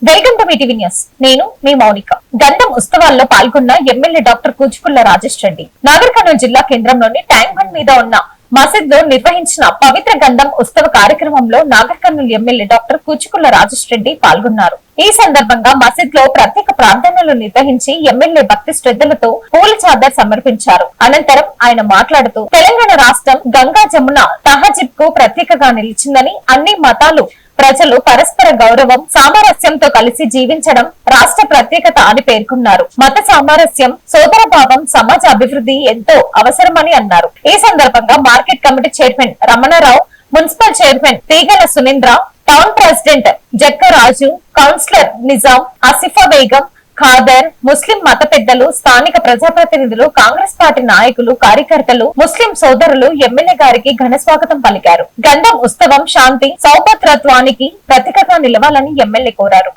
Welcome to Mee TV news. నేను మీ మౌనిక. గంధం ఉత్సవాల్లో పాల్గొన్న ఎమ్మెల్యే డాక్టర్ కూచుకుళ్ల రాజేష్ రెడ్డి నాగర్ కర్నూలు జిల్లా కేంద్రంలోని ట్యాంక్ బండ్ మీద ఉన్న మసీద్ లో నిర్వహించిన పవిత్ర గంధం ఉత్సవ కార్యక్రమంలో నాగర్ కర్నూలు ఎమ్మెల్యే డాక్టర్ కూచుకుళ్ల రాజేష్ రెడ్డి పాల్గొన్నారు. ఈ సందర్భంగా మసీద్ లో ప్రత్యేక ప్రార్థనలు నిర్వహించి ఎమ్మెల్యే భక్తి శ్రద్ధలతో పూల చాదర్ సమర్పించారు. అనంతరం ఆయన మాట్లాడుతూ తెలంగాణ రాష్ట్రం గంగా జమున తహజిబ్ కు ప్రత్యేకగా నిలిచిందని, అన్ని మతాలు ప్రజలు పరస్పర గౌరవం సామరస్యంతో కలిసి జీవించడం రాష్ట్ర ప్రత్యేకత అని పేర్కొన్నారు. మత సామరస్యం సోదరభావం సమాజ అభివృద్ధి ఎంతో అవసరమని అన్నారు. ఈ సందర్భంగా market committee chairman Ramanarao, municipal chairman Teegala Sunindra, town president Jakkaraju, councillor Nizam, Asifa Begum, Khader, ముస్లిం మత పెద్దలు, స్థానిక ప్రజాప్రతినిధులు, కాంగ్రెస్ పార్టీ నాయకులు, కార్యకర్తలు, ముస్లిం సోదరులు ఎమ్మెల్యే గారికి ఘన స్వాగతం పలికారు. గంధం ఉత్సవం శాంతి సౌభద్రత్వానికి ప్రతీకగా నిలవాలని ఎమ్మెల్యే కోరారు.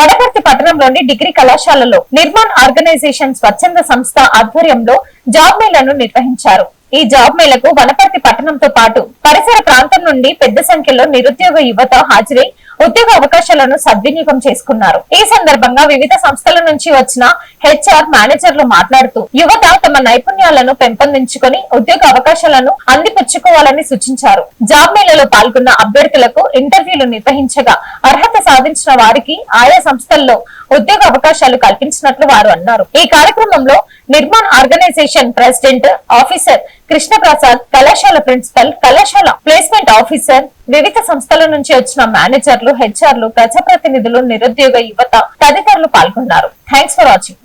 వనపర్తి పట్టణంలోని డిగ్రీ కళాశాలలో నిర్మాణ్ ఆర్గనైజేషన్ స్వచ్ఛంద సంస్థ ఆధ్వర్యంలో జాబ్ మేళాను నిర్వహించారు. ఈ జాబ్ మేళకు వనపర్తి పట్టణంతో పాటు పరిసర ప్రాంతం నుండి పెద్ద సంఖ్యలో నిరుద్యోగ యువత హాజరై ఉద్యోగ అవకాశాలను సద్వినియోగం చేసుకున్నారు. ఈ సందర్భంగా వివిధ సంస్థల నుంచి వచ్చిన హెచ్ఆర్ మేనేజర్లు మాట్లాడుతూ యువత తమ నైపుణ్యాలను పెంపొందించుకుని ఉద్యోగ అవకాశాలను అందిపుచ్చుకోవాలని సూచించారు. జాబ్ మేళలో పాల్గొన్న అభ్యర్థులకు ఇంటర్వ్యూలు నిర్వహించగా అర్హత సాధించిన వారికి ఆయా సంస్థల్లో ఉద్యోగ అవకాశాలు కల్పించినట్లు వారు అన్నారు. ఈ కార్యక్రమంలో Nirman organisation president officer Krishnaprasad, కళాశాల ప్రిన్సిపల్, కళాశాల ప్లేస్మెంట్ ఆఫీసర్, వివిధ సంస్థల నుంచి వచ్చిన మేనేజర్లు, హెచ్ఆర్లు, ప్రజాప్రతినిధులు, నిరుద్యోగ యువత తదితరులు పాల్గొన్నారు. Thanks for watching.